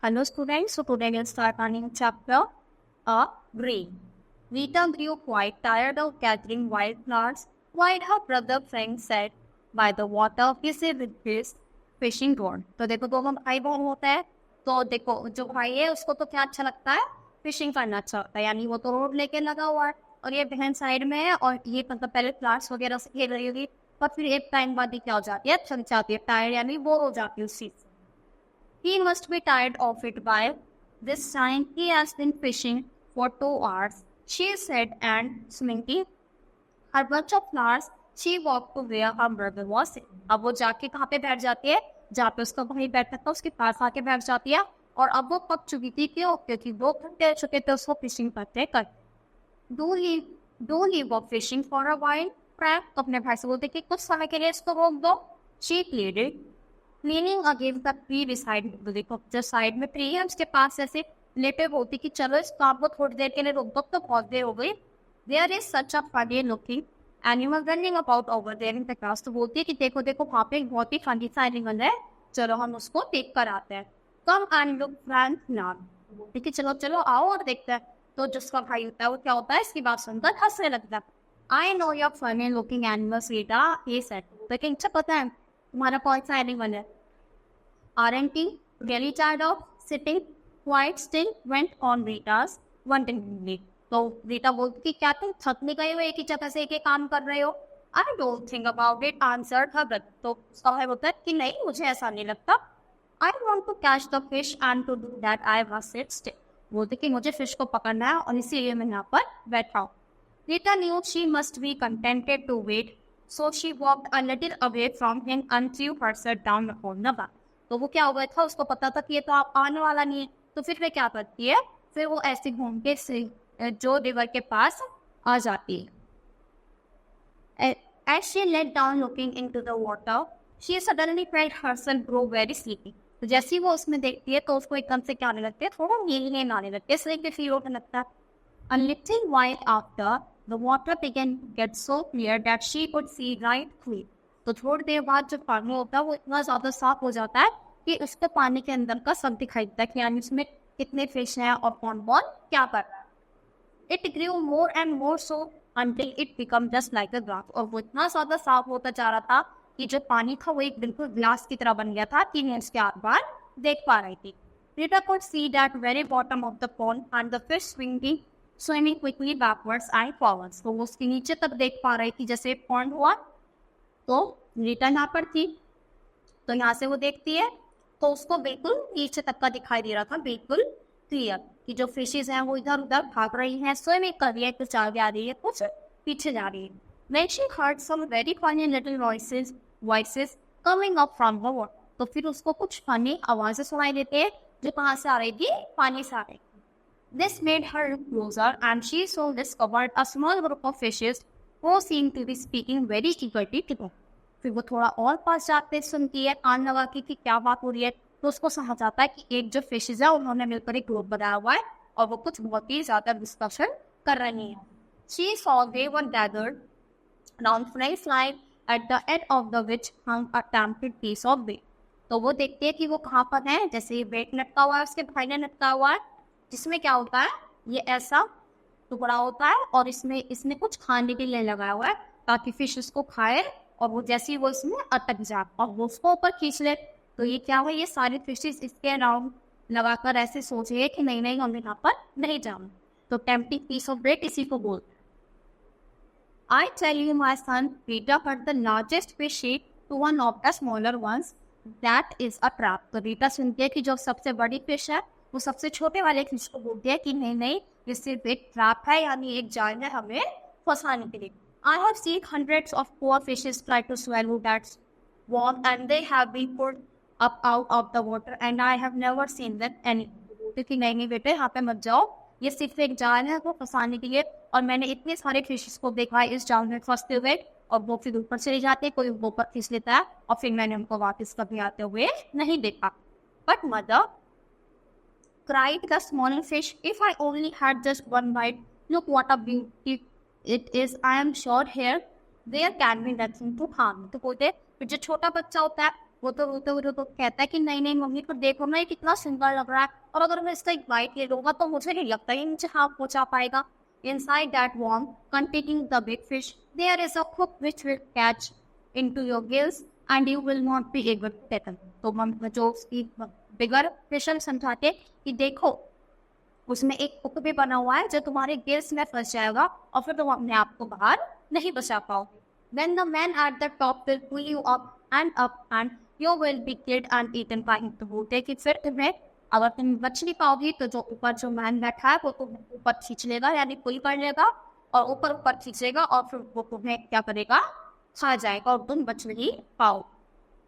Hello students, so today we'll start learning chapter Green. Rita grew quite tired of gathering wildflowers while her brother Frank sat by the water busy with his fishing rod. तो देखो दो भाई बहन होता है, तो देखो जो भाई है उसको तो क्या अच्छा लगता है, फिशिंग करना अच्छा लगता है, यानी वो तो रोड लेके लगा हुआ है और ये बहन साइड में है और ये मतलब पहले फ्लावर्स वगैरह से खेल रही होगी, पर फिर एक टाइम बाद ही क्या हो जाती है, थक जाती है, टायर्ड यानी बोर हो जाती है उस चीज से. He must be tired of it by this time. He has been fishing for 2 hours, she said, and swinging her bunch of flowers, she walked to where her brother was sitting. अब वो जाके कहाँ पे बैठ जाती है, जहाँ पे उसका भाई बैठा था उसके पास आके बैठ जाती है. और अब वो पक चुकी थी क्योंकि 2 घंटे चुके थे उसको फिशिंग करते कर. Do leave off fishing for a while, Frank. तो अपने भाई से बोलते कि कुछ समय के लिए इसको रोक दो. She pleaded, leaning against the tree beside him. तो देखो जो साइड में ट्री है उसके पास ऐसे लेटे होती कि चलो इस काम को थोड़ी देर के लिए रोक दो, तो बहुत देर हो गई. There is such a funny looking animal running about over there in the grass. तो बोलती है कि देखो देखो वहाँ पे एक बहुत ही फनी सा एनिमल है, चलो हम उसको देख कर आते हैं. Come and look, Frank now. देखिए चलो चलो आओ और देखते हैं. तो जिसका भाई होता है वो क्या होता है, इसकी बात सुनकर हंसने लगता है. I know you're funny looking animals, Rita, he said. लेकिन अच्छा पता है तुम्हारा कौन सा एनिमल है. Aren't you really tired of sitting quite still? Went on Rita's wonderingly. तो रीटा बोलती कि क्या तुम थक नहीं गए हो एक ही जगह से एक ही काम कर रहे हो. I don't think about it, answered her brother. तो उसका भाई बोलता है कि नहीं मुझे ऐसा नहीं लगता. I want to catch the fish and to do that I must sit still. बोलते कि मुझे फिश को पकड़ना है और इसीलिए मैं यहाँ पर बैठा हूँ. Rita knew she must be contented to wait, so she walked a little away from him and threw herself down on the bank. तो वो क्या हो गया था, उसको पता था कि ये तो आप आने वाला नहीं है, तो फिर वे क्या करती है, फिर वो ऐसे घूम के जो रिवर के पास आ जाती है. As she lay down looking into the water, she suddenly felt herself grow very sleepy. तो जैसे ही वो उसमें देखती है तो उसको एकदम से क्या आने लगती है, थोड़ा नींद आने लगती है, इसलिए फील होने लगता है. A little while after, the water began to get so clear that she could see right through it. तो थोड़ी देर बाद जो पानी होता है वो इतना ज़्यादा साफ हो जाता है कि उसके पानी के अंदर का सब दिखाई देता है कि यानी उसमें कितने फिश हैं और कौन कौन क्या कर रहा है. It grew more and more so until it became just like a glass. और वो इतना ज़्यादा साफ होता जा रहा था कि जो पानी था वो एक बिल्कुल ग्लास की तरह बन गया था कि मैं इसके आर पार देख पा रही थी. Rita could see that very bottom of the pond and the fish swimming quickly backwards and forwards. तो वो उसके नीचे तक देख पा रही थी, जैसे पॉन्ड हुआ तो रीटा यहाँ पर थी, तो यहाँ से वो देखती है तो उसको बिल्कुल नीचे तक का दिखाई दे रहा था, बिल्कुल क्लियर कि जो फिशेज हैं वो इधर उधर भाग रही हैं, स्विमिंग कर रही है, कुछ आगे आ रही है, कुछ पीछे जा रही है. Then she heard some very funny little voices coming up from the water. तो फिर उसको कुछ फनी आवाजें सुनाई देती है जो कहाँ से आ रही थी, पानी से आ रही. This made her look closer and she soon discovered a small group of fishes who seemed to be speaking very eagerly to her. फिर वो थोड़ा और पास जाते सुनती है कान लगा के कि क्या बात हो रही है, तो उसको समझ आता है कि एक जो फिशेज है उन्होंने मिलकर एक ग्रुप बनाया हुआ है और वो कुछ बहुत ही ज्यादा डिस्कशन कर रही है. She saw they were gathered around Frank's line at the end of the which hung a tempted piece of bait. तो वो देखती है कि वो कहाँ पर है, जैसे ये बेट लटका हुआ है उसके भाई ने लटका हुआ है, जिसमें क्या होता है ये ऐसा टुकड़ा होता है और इसमें कुछ खाने के लिए लगाया हुआ है ताकि फिश उसको खाए और वो जैसे ही वो इसमें अटक जाए और वो उसको ऊपर खींच ले. तो ये क्या हुआ, ये सारे फिशेस इसके अराउंड लगाकर ऐसे सोच रहे कि नहीं नहीं हम यहाँ पर नहीं जाना. तो टेम्पटिंग पीस ऑफ ब्रेड इसी को बोलते हैं. I tell you, my son, Rita cut the largest fish to one of the smaller ones. That is a trap. तो रीटा सुनती है कि जो सबसे बड़ी फिश है वो सबसे छोटे वाले फिश को बोलती है कि नहीं नहीं ये सिर्फ एक ट्रैप है, यानी एक जाल है हमें फंसाने के लिए. I have seen hundreds of poor fishes try to swallow that worm and they have been pulled up out of the water and I have never seen them any. क्योंकि नहीं नहीं बेटे यहाँ पे मत जाओ, ये सिर्फ एक जाल है वो फंसाने के लिए और मैंने इतने सारे फिशेस को देखा है इस जाल में फंसते हुए और वो फिर ऊपर चले जाते, कोई वो ऊपर खींच लेता है और फिर मैंने उनको वापस कभी आते हुए नहीं देखा. But mother, cried the smaller fish, if I only had just one bite. Look what a beauty it is. I am sure here there can be nothing to harm. तो बोलते फिर जो छोटा बच्चा होता है वो तो कहता है कि नहीं नहीं मम्मी, तो देखो ना ये कितना सुंदर लग रहा है, और अगर मैं इसका एक बाइट ले लूंगा तो मुझे नहीं लगता ये मुझे हाथ पहुंचा पाएगा. Inside that worm containing the big fish, there is a hook which will catch into your gills and you will not be able to take them. तो जो उसकी बिगर फिशर समझाते कि देखो उसमें एक हुक भी बना हुआ है जो तुम्हारे गिल्स में फंस जाएगा और फिर तुम अपने आप को बाहर नहीं बचा पाओगे. When the man at the top will pull you up and you will be killed and eaten by him. तो बोलते कि फिर तुम्हें अगर तुम बच नहीं पाओगी तो जो ऊपर जो मैन बैठा है वो तुम्हें ऊपर खींच लेगा, यानी पुल कर लेगा और ऊपर खींचेगा और फिर वो तुम्हें क्या करेगा, खा जाएगा और तुम बच नहीं पाओ.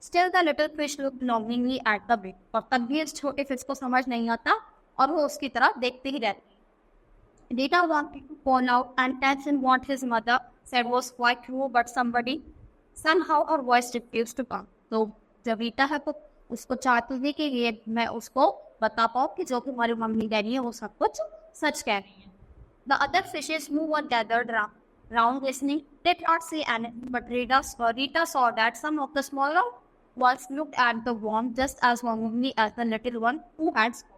Still the little fish looked longingly at the bait. और तब भी इस छोटे फिश को समझ नहीं आता और वो उसकी तरफ देखते ही रहते. Rita wanted to call out and tell him what his mother said was quite true, but somehow her voice refused to come. तो जब रीटा है तो उसको चाहती थी कि ये मैं उसको बता पाऊँ कि जो हमारी मम्मी डैडी है वो सब कुछ सच कह रही है. The other fishes who were gathered round listening did not see anything, but Rita saw that some of the smaller ones looked at the worm just as longingly as the little one who had spoken.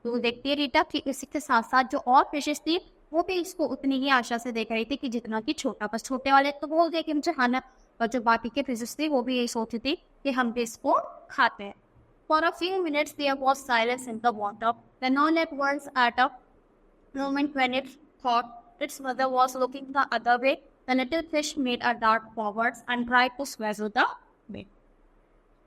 तो देखती है रीटा कि इसी के साथ साथ जो और फिशेस थी वो भी इसको उतनी ही आशा से देख रही थी कि जितना कि छोटा, बस छोटे वाले तो बोल दे कि मुझे खाना, और जो बाकी के फिशेस थी वो भी यही सोचती थी कि हम भी इसको खाते हैं. For a few minutes there was silence in the water. Then all at once, at a moment when it thought its mother was looking the other way, the little fish made a dart forwards and tried to swallow the bait.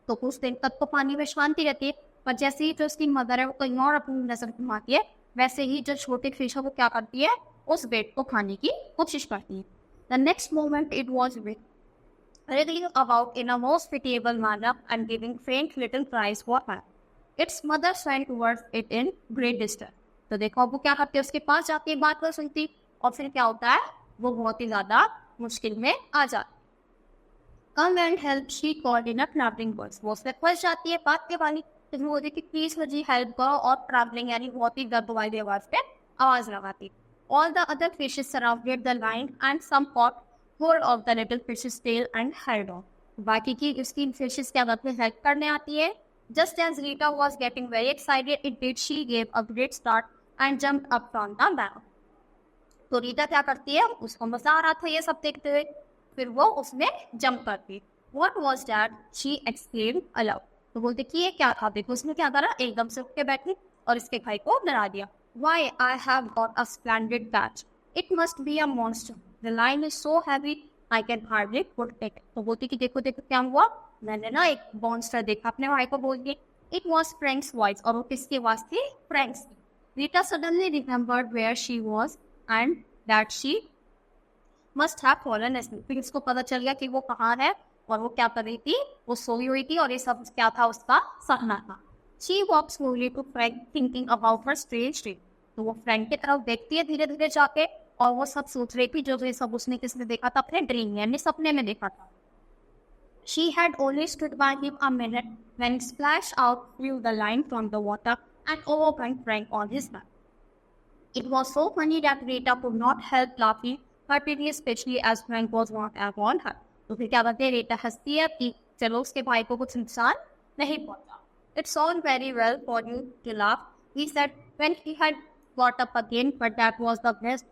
तो कुछ देर तक तो पानी में शांति रहती है, पर जैसे ही जो उसकी मदर है वो कहीं और अपनी नजर घुमाती है, वैसे ही जो छोटी फिश है वो क्या करती है, उस बेट को खाने की कोशिश करती है. The next moment it was wriggling about in a most pitiable manner and giving faint little cries for her. Its mother swam towards it in great distress. तो देखो अब वो क्या करती है, उसके पास जाके एक बात को सुनती और फिर क्या होता है, वो बहुत ही ज्यादा मुश्किल में आ जाती. Come and help, she called in a trembling voice. वो उसमें फंस जाती है बात के वाली, तो वो बोलती कि प्लीज मुझे हेल्प करो, और ट्रैवलिंग यानी बहुत ही दर्द वाली आवाज पे आवाज लगाती. All the other fishes surrounded the line and some caught hold of the little fish's tail and held on. बाकी की उसकी फिशेस क्या करते हैं, हेल्प करने आती है. Just as Rita was getting very excited, indeed she gave a great start and jumped up from the bank. तो रीटा क्या करती है, उसको मजा आ रहा था ये सब देखते हुए, फिर वो उसमें जंप करती. What was that? She exclaimed aloud. तो बोलते कि ये क्या था, देखो उसने क्या करा, एकदम से उठ के बैठी और इसके भाई को डरा दिया. Why, I have got a splendid catch. It must be a monster. The line is so heavy I can hardly put it. तो बोलती कि देखो देखो क्या हुआ, मैंने ना एक मॉन्स्टर देखा, अपने भाई को बोल दिया. It was Frank's voice. और वो किसकी आवाज थी, फ्रैंक्स की. Rita suddenly remembered where she was and that she must have fallen asleep. फिर इसको पता चल गया कि वो कहाँ है और वो क्या कर रही थी, वो सोई हुई थी और ये सब क्या था, उसका सपना था. She walked slowly to Frank, thinking about her strange dream. तो वो फ्रैंक की तरफ देखती है धीरे धीरे जाके, और वो सब सोच रही थी जो ये सब उसने किसने देखा था, अपने ड्रीम में, यानी सपने में देखा था. She had only stood by him a minute when it splashed out through the line from the water and overwhelmed Frank on his back. It was so funny that Rita could not help laughing, heartily, especially as Frank was not upon her. तो फिर क्या करते हैं, रीटा हंसती है कि चलो उसके भाई को कुछ नुकसान नहीं पहुंचा. It's all very well for you to laugh, he said when he had got up again, but that was the best.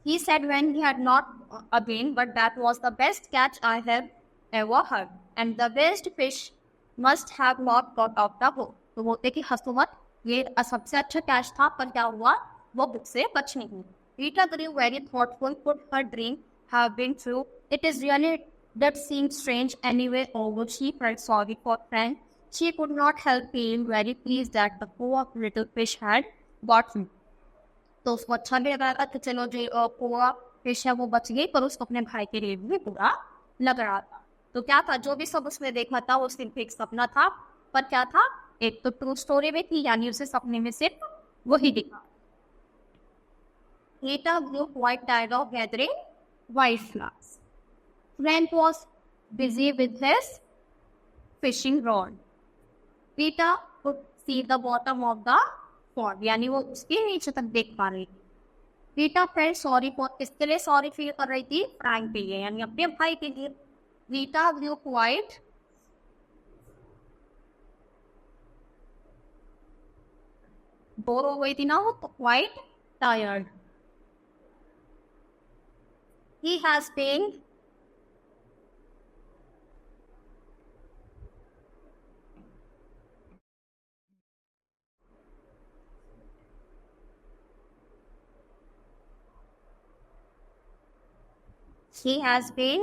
He said when he had not again, but that was the best catch I have ever heard, and the best fish must have not got out the hole. तो बोलते कि हंसो मत, ये सबसे अच्छा catch था, पर क्या हुआ, वो बुक से बच नहीं हुई. Rita grew very thoughtful. Could her dream have been true? It is really that seemed strange anyway. Although she felt sorry for Frank, she could not help being very pleased that the poor little fish had got him. तो उसको अच्छा भी लग रहा था कि चलो जो पूरा फिश है वो बच गई, पर उसको अपने भाई के लिए भी बुरा लग रहा था. तो क्या था, जो भी सब उसने देखा था वो सिर्फ एक सपना था, पर क्या था, एक तो ट्रू स्टोरी में थी, यानी उसे सपने में सिर्फ वही दिखा. Rita grew quite tired of gathering wildflowers. Frank was busy with his fishing rod. Rita could see the bottom of the pond, यानी वो उसके नीचे तक देख पा रही थी. रीटा फेल्ट सॉरी फॉर, किसके लिए सॉरी फील कर रही थी? फ्रैंक के लिए, यानी अपने भाई के लिए। रीटा ग्रू क्वाइट बोर हो गई थी ना वो, तो quite tired. He has been he has been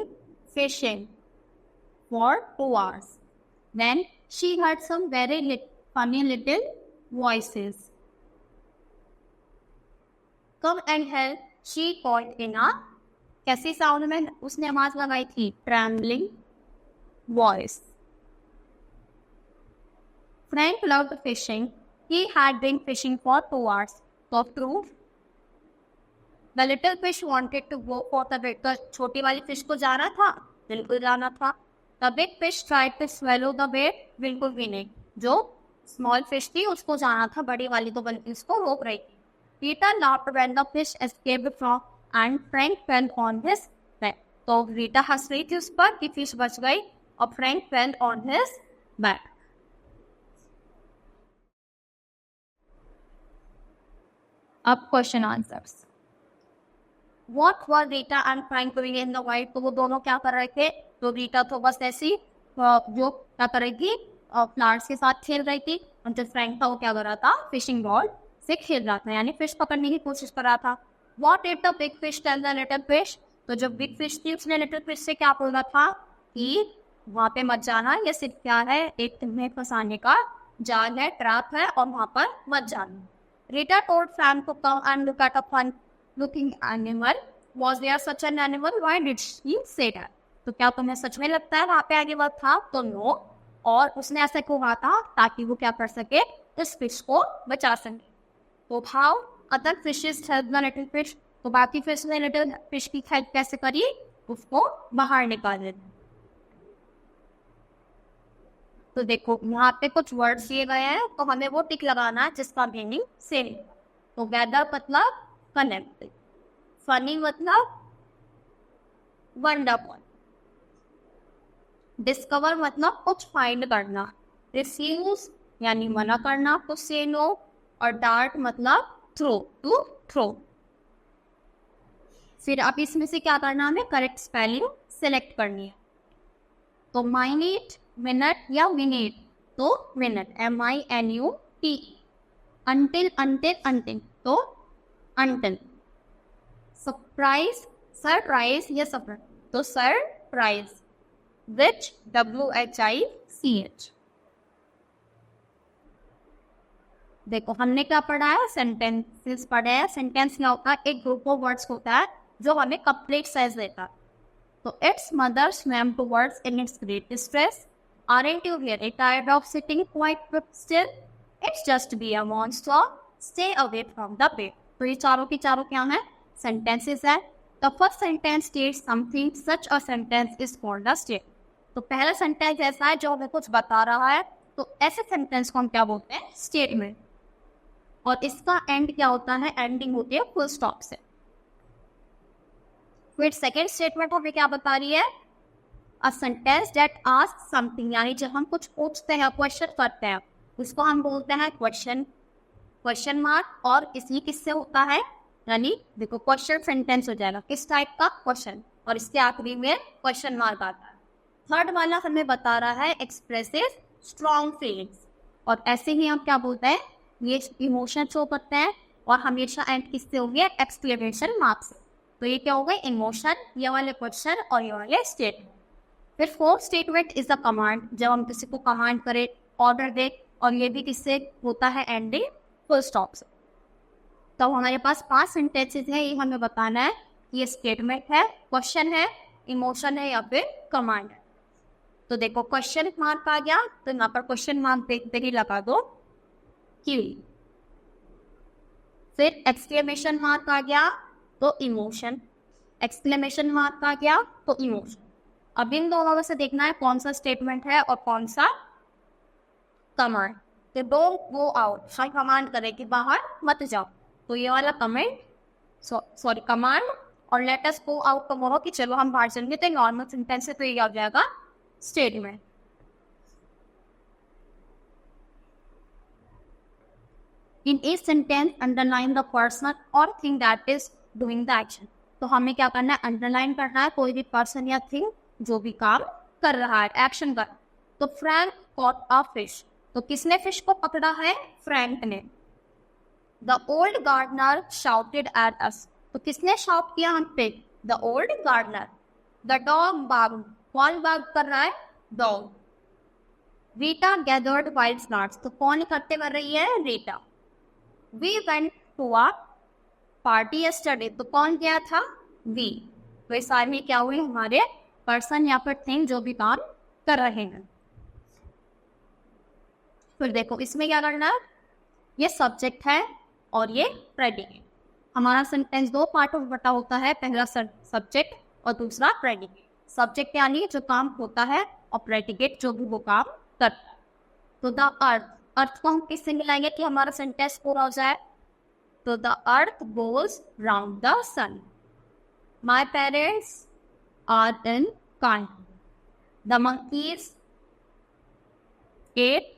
fishing for 2 hours. Then she heard some very funny little voices. Come and help, she called in a, कैसी साउंड में उसने आवाज लगाई थी? Trembling voice. Frank loved fishing. He had been fishing for 2 hours. So true. The little fish wanted to go for the bait. तो छोटी वाली fish को जाना था, बिल्कुल जाना था। The big fish tried to swallow the bait. बिल्कुल भी नहीं। जो स्मॉल फिश थी उसको जाना था, बड़ी वाली तो बल्कि उसको रोक रही थी। Peter laughed when the fish escaped from and Frank fell on his back. तो रीटा हंस रही थी उस पर कि फिश बच गई और Frank fell on his back. अब question answers. What were Rita and Frank doing in the white? तो वो दोनों क्या कर रहे थे? तो रीटा तो बस ऐसी जो क्या कर रही थी, फ्लावर्स के साथ खेल रही थी, और जो फ्रैंक था वो क्या कर रहा था? फिशिंग रॉड से खेल रहा था, यानी फिश पकड़ने की कोशिश कर रहा था। What did the big fish tell the little fish? तो जो बिग फिश थी उसने लिटिल फिश से क्या बोला था कि वहां पे मत जाना, ये सिर्फ क्या है? एक तुम्हें फंसाने का जाल है, ट्रैप है, और वहां पर मत जाना। Rita told Frank to come and look at a fun-looking animal. Was there such an animal? Why did she say that? तो क्या तुम्हें सच में लगता है वहाँ पे एनिमल था? तो नो। और उसने ऐसा क्यों कहा था? ताकि वो क्या कर सके? इस फिश को बचा सके। तो how other fishes help the little fish? तो बाकी फिश ने लिटिल फिश की हेल्प कैसे करी? उसको बाहर निकाले। तो देखो यहाँ पे कुछ वर्ड्स दिए गए हैं, तो हमें वो टिक लगाना है जिसका मीनिंग सेम। तो गैदर मतलब कनेक्ट, फनी मतलब वंडरफुल, डिस्कवर मतलब कुछ फाइंड करना, रिफ्यूज यानी मना करना, टू से नो, और डार्ट मतलब थ्रो, टू थ्रो। फिर अब इसमें से क्या करना, हमें करेक्ट स्पेलिंग सिलेक्ट करनी है। तो माइनेट मिनट या मिनट, तो minute MINUT। Until until until, तो अंटिल। सरप्राइज सरप्राइज या सरप्राइज, तो सरप्राइज। Which WHICH। देखो हमने क्या पढ़ा है? सेंटेंसेस पढ़े हैं। सेंटेंस क्या होता है? एक ग्रुप ऑफ वर्ड्स होता है जो हमें कंप्लीट सेंस देता है। तो it's mother swam towards in its great distress. Aren't you really tired of sitting quite still? It's just be a monster. Stay away from the bed. तो ये चारों की चारों क्या है? सेंटेंसेस है। The first sentence states something. Such a sentence is called a statement. तो पहला सेंटेंस ऐसा है जो हमें कुछ बता रहा है, तो ऐसे सेंटेंस को हम क्या बोलते हैं? स्टेटमेंट। और इसका एंड क्या होता है? एंडिंग होती है फुल स्टॉप से। फिर सेकेंड स्टेटमेंट हमें क्या बता रही है? A sentence that ask something, यानी जब हम कुछ पूछते हैं, क्वेश्चन करते हैं, उसको हम बोलते हैं क्वेश्चन मार्क। और इसी किससे होता है? यानी देखो क्वेश्चन सेंटेंस हो जाएगा किस टाइप का? क्वेश्चन, और इसके आखिरी में क्वेश्चन मार्क आता है। थर्ड वाला हमें बता रहा है एक्सप्रेसेस स्ट्रॉन्ग फीलिंग्स, और ऐसे ही हम क्या बोलते हैं? ये इमोशन शो करते हैं, और हमेशा एंड किससे होंगे? एक्सक्लेमेशन मार्क से। तो ये क्या हो गए? इमोशन, ये वाले क्वेश्चन और ये वाले स्टेटमेंट। फिर fourth statement is the command, जब हम किसी को कमांड करें, ऑर्डर दे, और ये भी किससे होता है? एंडिंग फुल स्टॉप से। तो हमारे पास 5 सेंटेंसेस है, ये हमें बताना है कि ये स्टेटमेंट है, क्वेश्चन है, इमोशन है, या फिर कमांड है। तो देखो क्वेश्चन मार्क आ गया, तो यहाँ पर क्वेश्चन मार्क देखते ही लगा दो क्यों। फिर एक्सक्लेमेशन मार्क आ गया तो इमोशन, एक्सक्लेमेशन मार्क आ गया तो इमोशन। अब इन दोनों में से देखना है कौन सा स्टेटमेंट है और कौन सा कमांड। तो डोंट गो आउट, हम कमांड करें कि बाहर मत जाओ, तो ये वाला कमेंट सॉरी कमांड, और let us go out tomorrow कि चलो हम बाहर चलेंगे, तो नॉर्मल सेंटेंस से तो ये आ जाएगा statement. In a sentence underline the person और thing that is doing the action. तो हमें क्या करना है, अंडरलाइन करना है कोई भी पर्सन या थिंग जो भी काम कर रहा है, एक्शन कर। तो फ्रैंक कॉट अ फिश, तो किसने फिश को पकड़ा है, फ्रैंक ने। The old gardener shouted at us, तो किसने शाउट किया हम पे, the old gardener. The dog barked, कौन बार्क कर रहा है, dog. Rita gathered wild flowers, तो कौन इकट्ठे कर रही है, Rita. We went to a party yesterday, तो कौन गया था, वी। तो इस सारे में क्या हुए, हमारे पर्सन या फिर थिंग जो भी काम कर रहे हैं। फिर देखो इसमें क्या करना है, ये सब्जेक्ट है और ये प्रेडिकेट। हमारा सेंटेंस दो पार्ट में बटा होता है, पहला सब्जेक्ट और दूसरा प्रेडिकेट। सब्जेक्ट यानी जो काम होता है और प्रेडिकेट जो भी वो काम करता है। तो द अर्थ, अर्थ को हम किससे मिलाएंगे कि हमारा सेंटेंस पूरा हो जाए, तो the earth goes round the sun. My parents are in county, द monkeys ate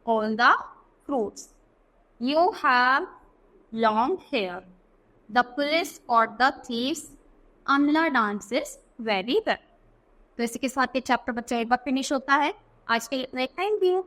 all the fruits. You have long hair. The police caught the thieves. Amla dances very well. तो इसी के साथ ये चैप्टर बच्चा एक बार फिनिश होता है। आज के लिए थैंक यू।